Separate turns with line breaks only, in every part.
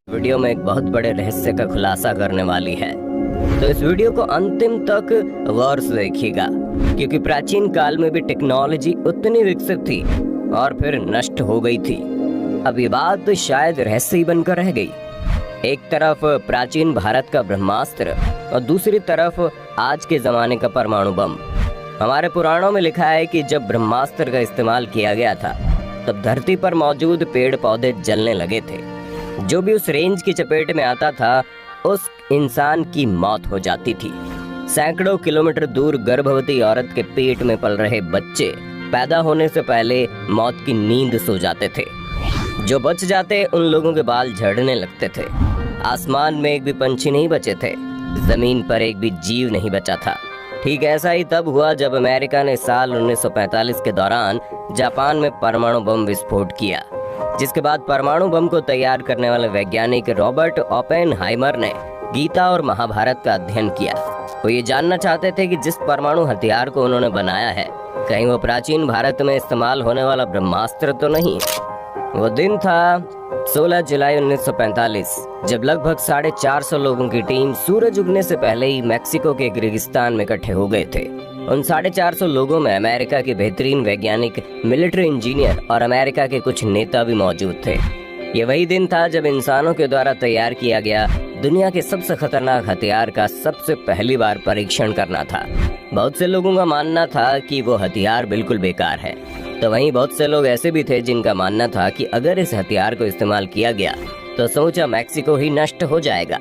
Video में एक बहुत बड़े रहस्य का खुलासा करने वाली है, तो इस वीडियो को अंतिम तक गौर से देखिएगा, क्योंकि प्राचीन काल में भी टेक्नोलॉजी उतनी विकसित थी और फिर नष्ट हो गई थी। अब ये बात शायद रहस्य ही बनकर रह गई। एक तरफ प्राचीन भारत का ब्रह्मास्त्र और दूसरी तरफ आज के जमाने का परमाणु बम। हमारे पुराणों में लिखा है कि जब ब्रह्मास्त्र का इस्तेमाल किया गया था तब धरती पर मौजूद पेड़ पौधे जलने लगे थे। जो भी उस रेंज की चपेट में आता था उस इंसान की मौत हो जाती थी। सैकड़ों किलोमीटर दूर गर्भवती औरत के पेट में पल रहे बच्चे पैदा होने से पहले मौत की नींद सो जाते थे। जो बच जाते उन लोगों के बाल झड़ने लगते थे। आसमान में एक भी पंछी नहीं बचे थे, जमीन पर एक भी जीव नहीं बचा था। ठीक ऐसा ही तब हुआ जब अमेरिका ने साल 1945 के दौरान जापान में परमाणु बम विस्फोट किया, जिसके बाद परमाणु बम को तैयार करने वाले वैज्ञानिक रॉबर्ट ओपेनहाइमर ने गीता और महाभारत का अध्ययन किया। वो ये जानना चाहते थे कि जिस परमाणु हथियार को उन्होंने बनाया है, कहीं वो प्राचीन भारत में इस्तेमाल होने वाला ब्रह्मास्त्र तो नहीं। वो दिन था 16 जुलाई 1945, जब लगभग 450 लोगों की टीम सूरज उगने से पहले ही मेक्सिको के एक रेगिस्तान में इकट्ठे हो गए थे। उन 450 लोगों में अमेरिका के बेहतरीन वैज्ञानिक, मिलिट्री इंजीनियर और अमेरिका के कुछ नेता भी मौजूद थे। ये वही दिन था जब इंसानों के द्वारा तैयार किया गया दुनिया के सबसे खतरनाक हथियार का सबसे पहली बार परीक्षण करना था। बहुत से लोगों का मानना था कि वो हथियार बिल्कुल बेकार है, तो वहीं बहुत से लोग ऐसे भी थे जिनका मानना था कि अगर इस हथियार को इस्तेमाल किया गया तो समूचा मैक्सिको ही नष्ट हो जाएगा।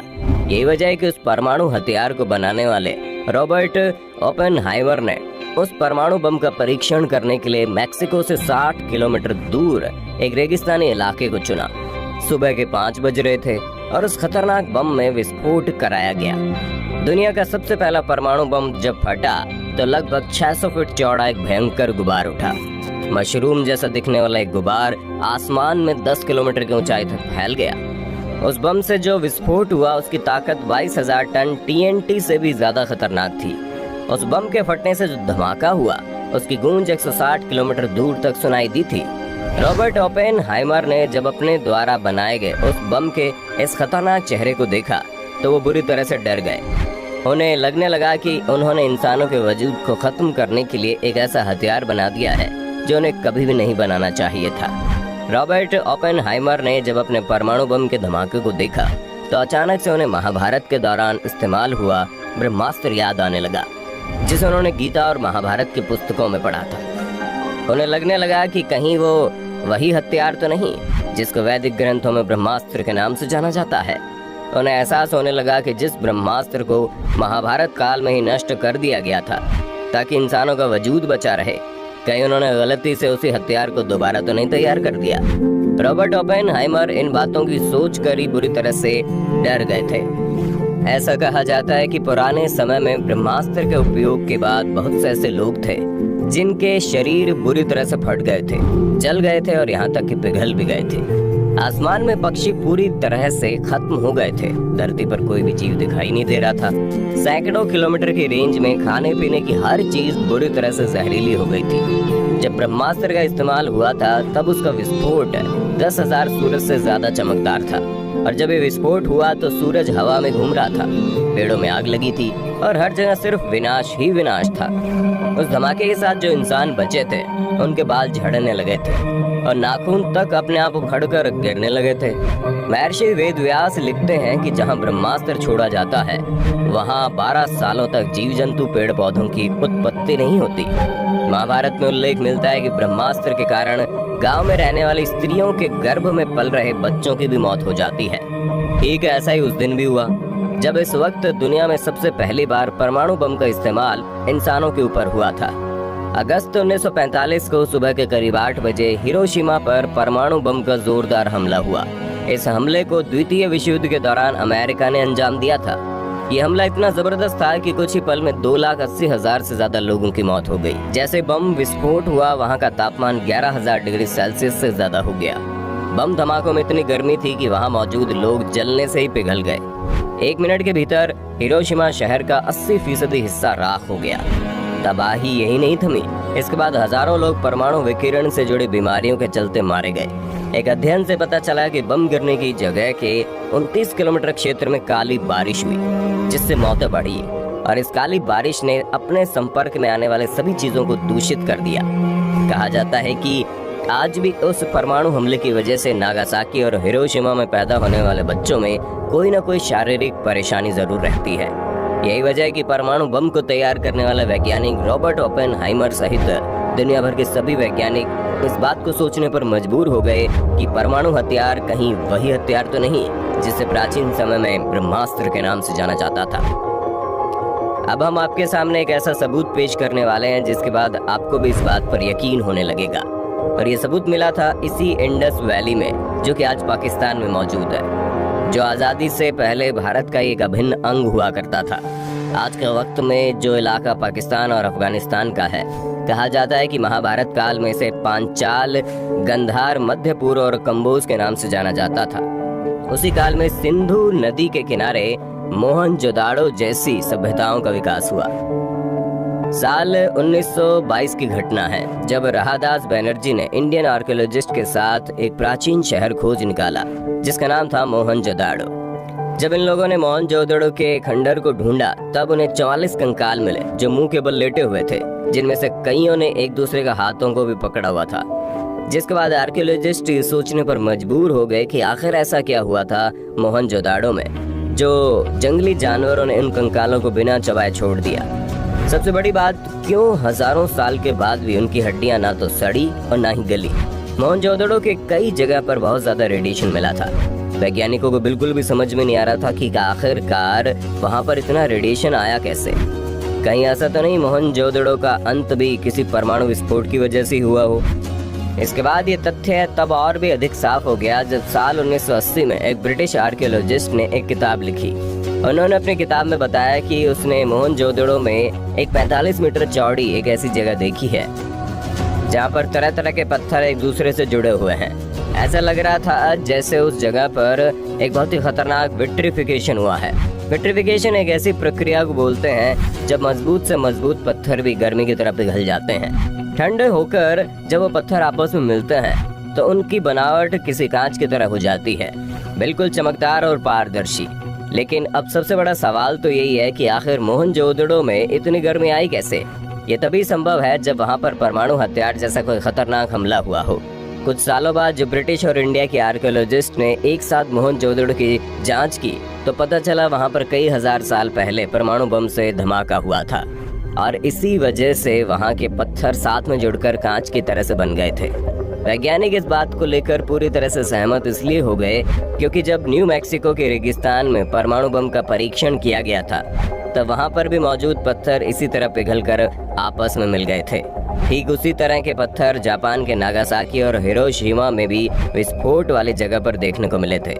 यही वजह है कि उस परमाणु हथियार को बनाने वाले रॉबर्ट ओपेनहाइमर ने उस परमाणु बम का परीक्षण करने के लिए मैक्सिको से 60 किलोमीटर दूर एक रेगिस्तानी इलाके को चुना। सुबह के 5 बज रहे थे और उस खतरनाक बम में विस्फोट कराया गया। दुनिया का सबसे पहला परमाणु बम जब फटा तो लगभग 600 फीट चौड़ा एक भयंकर गुबार उठा। मशरूम जैसा दिखने वाला एक गुबार आसमान में 10 किलोमीटर की ऊंचाई तक फैल गया। उस बम से जो विस्फोट हुआ उसकी ताकत 22,000 टन TNT से भी ज्यादा खतरनाक थी। उस बम के फटने से जो धमाका हुआ उसकी गूंज 160 किलोमीटर दूर तक सुनाई दी थी। रॉबर्ट ओपेनहाइमर ने जब अपने द्वारा बनाए गए उस बम के इस खतरनाक चेहरे को देखा तो वो बुरी तरह से डर गए। उन्हें लगने लगा कि उन्होंने इंसानों के वजूद को खत्म करने के लिए एक ऐसा हथियार बना दिया है जो उन्हें कभी भी नहीं बनाना चाहिए था। रॉबर्ट ओपेनहाइमर ने जब अपने परमाणु बम के धमाके को देखा तो अचानक से उन्हें महाभारत के दौरान इस्तेमाल हुआ ब्रह्मास्त्र याद आने लगा, जिसे उन्होंने गीता और महाभारत की पुस्तकों में पढ़ा था। उन्हें लगने लगा कि कहीं वो वही हथियार तो नहीं जिसको वैदिक ग्रंथों में ब्रह्मास्त्र के नाम से जाना जाता है। उन्हें एहसास होने लगा कि जिस ब्रह्मास्त्र को महाभारत काल में ही नष्ट कर दिया गया था ताकि इंसानों का वजूद बचा रहे, कहीं उन्होंने गलती से उसी हथियार को दोबारा तो नहीं तैयार कर दिया। रॉबर्ट ओपेनहाइमर इन बातों की सोच कर ही बुरी तरह से डर गए थे। ऐसा कहा जाता है कि पुराने समय में ब्रह्मास्त्र के उपयोग के बाद बहुत से ऐसे लोग थे जिनके शरीर बुरी तरह से फट गए थे, जल गए थे और यहाँ तक कि पिघल भी गए थे। आसमान में पक्षी पूरी तरह से खत्म हो गए थे। धरती पर कोई भी जीव दिखाई नहीं दे रहा था। सैकड़ों किलोमीटर की रेंज में खाने पीने की हर चीज बुरी तरह से जहरीली हो गई थी। जब ब्रह्मास्त्र का इस्तेमाल हुआ था तब उसका विस्फोट 10,000 सूरज से ज्यादा चमकदार था, और जब ये विस्फोट हुआ तो सूरज हवा में घूम रहा था, पेड़ों में आग लगी थी और हर जगह सिर्फ विनाश ही विनाश था। उस धमाके के साथ जो इंसान बचे थे उनके बाल झड़ने लगे थे और नाखून तक अपने आप उखड़कर गिरने लगे थे। महर्षि वेदव्यास लिखते हैं कि जहां ब्रह्मास्त्र छोड़ा जाता है वहां 12 सालों तक जीव जंतु पेड़ पौधों की उत्पत्ति नहीं होती। महाभारत में उल्लेख मिलता है कि ब्रह्मास्त्र के कारण गांव में रहने वाली स्त्रियों के गर्भ में पल रहे बच्चों की भी मौत हो जाती है। ठीक ऐसा ही उस दिन भी हुआ जब इस वक्त दुनिया में सबसे पहली बार परमाणु बम का इस्तेमाल इंसानों के ऊपर हुआ था। अगस्त 1945 को सुबह के करीब 8 बजे हिरोशिमा पर परमाणु बम का जोरदार हमला हुआ। इस हमले को द्वितीय विश्व युद्ध के दौरान अमेरिका ने अंजाम दिया था। ये हमला इतना जबरदस्त था कि कुछ ही पल में 2,80,000 से ज्यादा लोगों की मौत हो गई। जैसे बम विस्फोट हुआ वहाँ का तापमान 11,000 डिग्री सेल्सियस से ज्यादा हो गया। बम धमाकों में इतनी गर्मी थी कि वहाँ मौजूद लोग जलने से ही पिघल गए। 1 मिनट के भीतर हिरोशिमा शहर का 80% हिस्सा राख हो गया। तबाही यही नहीं थमी, इसके बाद हजारों लोग परमाणु विकिरण से जुड़ी बीमारियों के चलते मारे गए। एक अध्ययन से पता चला कि बम गिरने की जगह के 29 किलोमीटर क्षेत्र में काली बारिश हुई, जिससे मौतें बढ़ी और इस काली बारिश ने अपने संपर्क में आने वाले सभी चीजों को दूषित कर दिया। कहा जाता है कि आज भी उस परमाणु हमले की वजह से नागासाकी और हिरोशिमा में पैदा होने वाले बच्चों में कोई न कोई शारीरिक परेशानी जरूर रहती है। यही वजह है कि परमाणु बम को तैयार करने वाला वैज्ञानिक रॉबर्ट ओपेनहाइमर सहित दुनिया भर के सभी वैज्ञानिक इस बात को सोचने पर मजबूर हो गए कि परमाणु हथियार कहीं वही हथियार तो नहीं जिसे प्राचीन समय में ब्रह्मास्त्र के नाम से जाना जाता था। अब हम आपके सामने एक ऐसा सबूत पेश करने वाले हैं जिसके बाद आपको भी इस बात पर यकीन होने लगेगा। और ये सबूत मिला था इसी इंडस वैली में, जो कि आज पाकिस्तान में मौजूद है, जो आज़ादी से पहले भारत का एक अभिन्न अंग हुआ करता था। आज के वक्त में जो इलाका पाकिस्तान और अफगानिस्तान का है, कहा जाता है कि महाभारत काल में इसे पांचाल, गंधार, मध्य पूर्व और कंबोज के नाम से जाना जाता था। उसी काल में सिंधु नदी के किनारे मोहनजोदाड़ो जैसी सभ्यताओं का विकास हुआ। साल 1922 की घटना है जब राहदास बैनर्जी ने इंडियन आर्कियोलॉजिस्ट के साथ एक प्राचीन शहर खोज निकाला जिसका नाम था मोहनजोदाड़ो। जब इन लोगों ने मोहनजोदड़ो के खंडर को ढूंढा तब उन्हें 44 कंकाल मिले जो मुंह के बल लेटे हुए थे, जिनमें से कईयों ने एक दूसरे का हाथों को भी पकड़ा हुआ था। जिसके बाद आर्कियोलॉजिस्ट सोचने पर मजबूर हो गए कि आखिर ऐसा क्या हुआ था मोहनजोदाड़ो में जो जंगली जानवरों ने इन कंकालों को बिना चबाए छोड़ दिया। सबसे बड़ी बात, क्यों हजारों साल के बाद भी उनकी हड्डियां ना तो सड़ी और ना ही गली। मोहनजोदड़ो के कई जगह पर बहुत ज्यादा रेडिएशन मिला था। वैज्ञानिकों को बिल्कुल भी समझ में नहीं आ रहा था कि आखिरकार वहां पर इतना रेडिएशन आया कैसे। कहीं ऐसा तो नहीं मोहनजोदड़ो का अंत भी किसी परमाणु विस्फोट की वजह से हुआ हो। इसके बाद ये तथ्य तब और भी अधिक साफ हो गया जब साल 1980 में एक ब्रिटिश आर्कियोलॉजिस्ट ने एक किताब लिखी। उन्होंने अपनी किताब में बताया कि उसने मोहनजोदड़ो में एक 45 मीटर चौड़ी एक ऐसी जगह देखी है जहाँ पर तरह तरह के पत्थर एक दूसरे से जुड़े हुए हैं। ऐसा लग रहा था जैसे उस जगह पर एक बहुत ही खतरनाक विट्रिफिकेशन हुआ है। विट्रिफिकेशन एक ऐसी प्रक्रिया को बोलते हैं जब मजबूत से मजबूत पत्थर भी गर्मी की तरफ पिघल जाते हैं। ठंडे होकर जब वो पत्थर आपस में मिलते हैं तो उनकी बनावट किसी कांच की तरह हो जाती है, बिल्कुल चमकदार और पारदर्शी। लेकिन अब सबसे बड़ा सवाल तो यही है कि आखिर मोहनजोदड़ो में इतनी गर्मी आई कैसे। ये तभी संभव है जब वहाँ पर परमाणु हथियार जैसा कोई खतरनाक हमला हुआ हो। कुछ सालों बाद जब ब्रिटिश और इंडिया के आर्कियोलॉजिस्ट ने एक साथ मोहनजोदड़ो की जांच की तो पता चला वहाँ पर कई हजार साल पहले परमाणु बम से धमाका हुआ था और इसी वजह से वहाँ के पत्थर साथ में जुड़कर कांच की तरह से बन गए थे। वैज्ञानिक इस बात को लेकर पूरी तरह से सहमत इसलिए हो गए क्योंकि जब न्यू मैक्सिको के रेगिस्तान में परमाणु बम का परीक्षण किया गया था तब वहाँ पर भी मौजूद पत्थर इसी तरह पिघलकर आपस में मिल गए थे। ठीक उसी तरह के पत्थर जापान के नागासाकी और हिरोशिमा में भी विस्फोट वाली जगह पर देखने को मिले थे।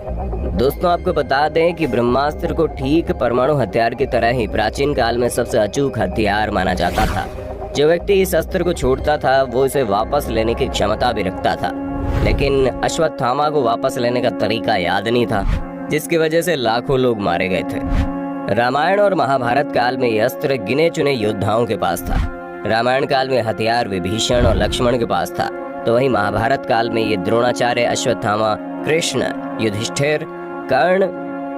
दोस्तों, आपको बता दें कि ब्रह्मास्त्र को ठीक परमाणु हथियार की तरह ही प्राचीन काल में सबसे अचूक हथियार माना जाता था। जो व्यक्ति इस अस्त्र को छोड़ता था वो इसे वापस लेने की क्षमता भी रखता था, लेकिन अश्वत्थामा को वापस लेने का तरीका याद नहीं था, जिसकी वजह से लाखों लोग मारे गए थे। रामायण और महाभारत काल में यह अस्त्र गिने चुने योद्धाओं के पास था। रामायण काल में हथियार विभीषण और लक्ष्मण के पास था, तो वहीं महाभारत काल में ये द्रोणाचार्य, अश्वत्थामा, कृष्ण, युधिष्ठिर, कर्ण,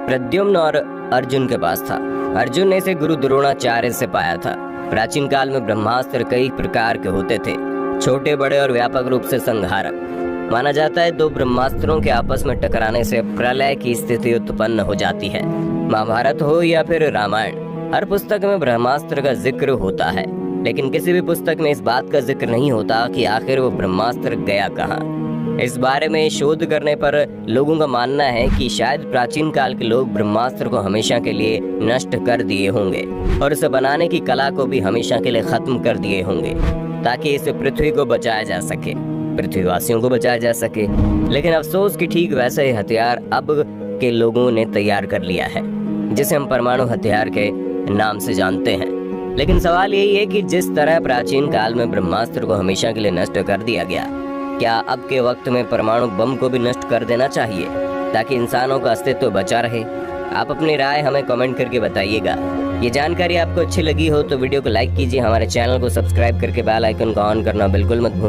प्रद्युम्न और अर्जुन के पास था। अर्जुन ने इसे गुरु द्रोणाचार्य से पाया था। प्राचीन काल में ब्रह्मास्त्र कई प्रकार के होते थे, छोटे, बड़े और व्यापक रूप से संहारक। माना जाता है दो ब्रह्मास्त्रों के आपस में टकराने से प्रलय की स्थिति उत्पन्न हो जाती है। महाभारत हो या फिर रामायण, हर पुस्तक में ब्रह्मास्त्र का जिक्र होता है, लेकिन किसी भी पुस्तक में इस बात का जिक्र नहीं होता कि आखिर वो ब्रह्मास्त्र गया कहाँ। इस बारे में शोध करने पर लोगों का मानना है कि शायद प्राचीन काल के लोग ब्रह्मास्त्र को हमेशा के लिए नष्ट कर दिए होंगे और इसे बनाने की कला को भी हमेशा के लिए खत्म कर दिए होंगे, ताकि इस पृथ्वी को बचाया जा सके, पृथ्वीवासियों को बचाया जा सके। लेकिन अफसोस कि ठीक वैसा ही हथियार अब के लोगों ने तैयार कर लिया है, जिसे हम परमाणु हथियार के नाम से जानते हैं। लेकिन सवाल यही है कि जिस तरह प्राचीन काल में ब्रह्मास्त्र को हमेशा के लिए नष्ट कर दिया गया, क्या अब के वक्त में परमाणु बम को भी नष्ट कर देना चाहिए ताकि इंसानों का अस्तित्व बचा रहे? आप अपनी राय हमें कमेंट करके बताइएगा। ये जानकारी आपको अच्छी लगी हो तो वीडियो को लाइक कीजिए, हमारे चैनल को सब्सक्राइब करके बेल आइकन को ऑन करना बिल्कुल मत भूलिए।